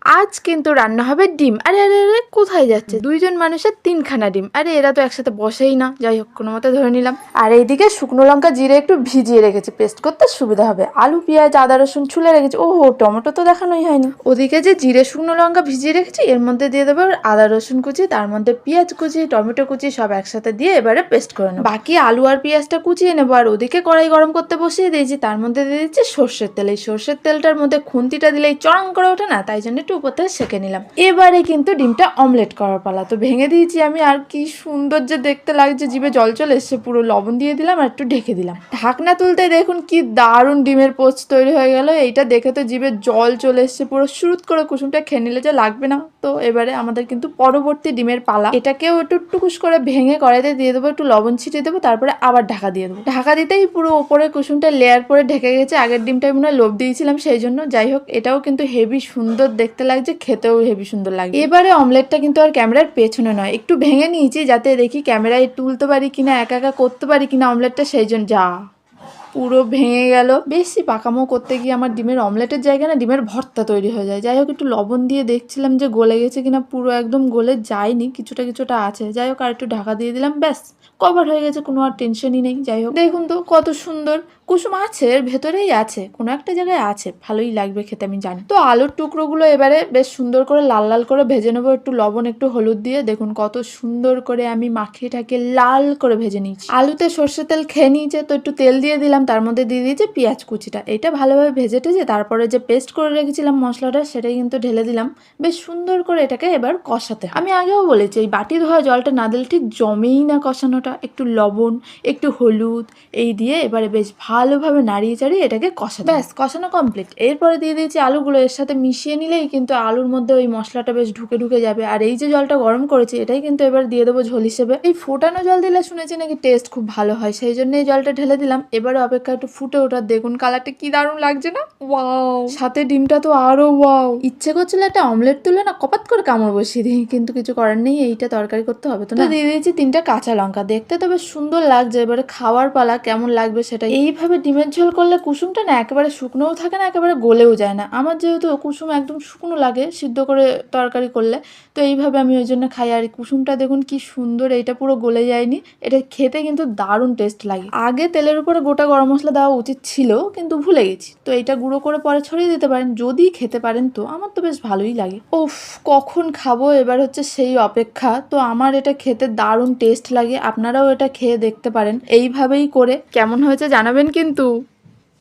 আজ কিন্তু রান্না হবে ডিম। আরে আরে আরে কোথায় যাচ্ছে? দুইজন মানুষের তিনখানা ডিম। আরে এরা তো একসাথে বসেই না। যাই হোক কোনো মতে ধরে নিলাম। আর এইদিকে শুকনো লঙ্কা জিরে একটু ভিজিয়ে রেখেছি, পেস্ট করতে সুবিধা হবে। আলু পেঁয়াজ আদা রসুন ছুলে রেখেছি। ওহো, টমেটো তো দেখানোই হয়নি। ওদিকে যে জিরে শুকনো লঙ্কা ভিজিয়ে রেখেছি এর মধ্যে দিয়ে দেবো আদা রসুন কুচি, তার মধ্যে পেঁয়াজ কুচি টমেটো কুচি সব একসাথে দিয়ে এবারে পেস্ট করে নেবো। বাকি আলু আর পেঁয়াজটা কুচিয়ে নেবো। আর ওদিকে কড়াই গরম করতে বসিয়ে দিয়েছি, তার মধ্যে দিয়ে দিচ্ছি সর্ষের তেল। এই সর্ষের তেলটার মধ্যে খুন্তিটা দিলেই চড়াং করে ওঠে না, তাই জন্য একটু উপর থেকে সেঁকে নিলাম। এবারে কিন্তু ডিমটা অমলেট করার পালা। তো ভেঙে দিয়েছি আমি, আর কি সুন্দর যে দেখতে লাগছে, জিভে জল চলে এসছে। পুরো লবণ দিয়ে দিলাম আর একটু ঢেকে দিলাম। ঢাকনা তুলতে দেখুন কি দারুণ ডিমের পোস্ট তৈরি হয়ে গেল। এইটা দেখে তো জিভে জল চলে এসছে। পুরো শুরুত করে কুসুমটা খেয়ে নিলে যে লাগবে না। তো এবারে আমাদের কিন্তু পরবর্তী ডিমের পালা। এটাকেও একটু টুকুস করে ভেঙে কড়াইতে দিয়ে দেবো, একটু লবণ ছিটিয়ে দেবো, তারপরে আবার ঢাকা দিয়ে দেবো। ঢাকা দিতেই পুরো ওপরে কুসুমটা লেয়ার পরে ঢেকে গেছে। আগের ডিমটাই মনে হয় লোভ দিয়েছিলাম সেই জন্য। যাই হোক এটাও কিন্তু হেভি সুন্দর দেখতে লাগছে, খেতেও হেভি সুন্দর লাগে। এবারে অমলেটটা কিন্তু আর ক্যামেরার পেছনে নয়, একটু ভেঙে নিয়েছি যাতে দেখি ক্যামেরায় তুলতে পারি কিনা, একা একা করতে পারি কিনা অমলেটটা, সেই জন্য যা পুরো ভেঙে গেল। বেশি পাকামো করতে গিয়ে আমার ডিমের অমলেটের জায়গায় না ডিমের ভর্তা তৈরি হয়ে যায়। যাই হোক একটু লবণ দিয়ে দেখছিলাম যে গলে গেছে কিনা, পুরো একদম গলে যায়নি, কিছুটা কিছুটা আছে। যাই হোক আর একটু ঢাকা দিয়ে দিলাম, ব্যাস কভার হয়ে গেছে, কোনো আর টেনশনই নেই। যাই হোক দেখুন তো কত সুন্দর কুসুম আছে, এর ভেতরেই আছে, কোনো একটা জায়গায় আছে, ভালোই লাগবে খেতে আমি জানি। তো আলুর টুকরোগুলো এবারে বেশ সুন্দর করে লাল লাল করে ভেজে নেবো, একটু লবণ একটু হলুদ দিয়ে। দেখুন কত সুন্দর করে আমি মাখিয়ে ঠাকিয়ে লাল করে ভেজে নিয়েছি। আলুতে সর্ষের তেল খেয়ে নিয়েছে, তো একটু তেল দিয়ে দিলাম, তার মধ্যে দিয়ে দিয়েছি পেঁয়াজ কুচিটা। এটা ভালোভাবে ভেজে টেজে তারপরে যে পেস্ট করে রেখেছিলাম মশলাটা সেটাই কিন্তু ঢেলে দিলাম। বেশ সুন্দর করে এটাকে এবার কষাতে। আমি আগেও বলেছি এই বাটি ধোয়া জলটা না দিলে ঠিক জমেই না কষানোটা। একটু লবণ একটু হলুদ এই দিয়ে এবারে বেশ ভালোভাবে নাড়িয়ে চাড়িয়ে এটাকে কষাতে। ব্যাস কষানো কমপ্লিট। এরপরে দিয়ে দিয়েছি আলুগুলো, এর সাথে মিশিয়ে নিলেই কিন্তু আলুর মধ্যে ওই মশলাটা বেশ ঢুকে ঢুকে যাবে। আর এই যে জলটা গরম করেছি এটাই কিন্তু এবার দিয়ে দেবো ঝোল হিসেবে। এই ফোটানো জল দিলে শুনেছি নাকি টেস্ট খুব ভালো হয়, সেই জন্য এই জলটা ঢেলে দিলাম। এবারে অপেক্ষা একটু ফুটে ওঠার। দেখুন কালারটা কি দারুণ লাগছে না, ওয়াও। সাথে ডিমটা তো আরো ওয়াও। ইচ্ছে করছিল একটা অমলেট তুলে না কপাত করে কামড় বসিয়ে দিই, কিন্তু কিছু করার নেই, এইটা তরকারি করতে হবে তো না। দিয়ে দিয়েছি 3টা কাঁচা লঙ্কা, দেখতে তো বেশ সুন্দর লাগছে। এবারে খাওয়ার পালা, কেমন লাগবে সেটা। এইভাবে ডিমের ঝোল করলে কুসুমটা না একেবারে শুকনোও থাকে না, একেবারে গলেও যায় না। আমার যেহেতু কুসুম একদম শুকনো লাগে সিদ্ধ করে তরকারি করলে, তো এইভাবে আমি ওই জন্য খাই। আর কুসুমটা দেখুন কি সুন্দর, এইটা পুরো গলে যায়নি। এটা খেতে কিন্তু দারুণ টেস্ট লাগে। আগে তেলের উপরে গোটা গরম মশলা দেওয়া উচিত ছিল, কিন্তু ভুলে গেছি। তো এটা গুঁড়ো করে পরে ছড়িয়ে দিতে পারেন যদি খেতে পারেন, তো আমার তো বেশ ভালোই লাগে। উফ কখন খাবো এবার হচ্ছে সেই অপেক্ষা। তো আমার এটা খেতে দারুণ টেস্ট লাগে, আপনারাও এটা খেয়ে দেখতে পারেন এইভাবেই করে। কেমন হয়েছে জানাবেন কিন্তু।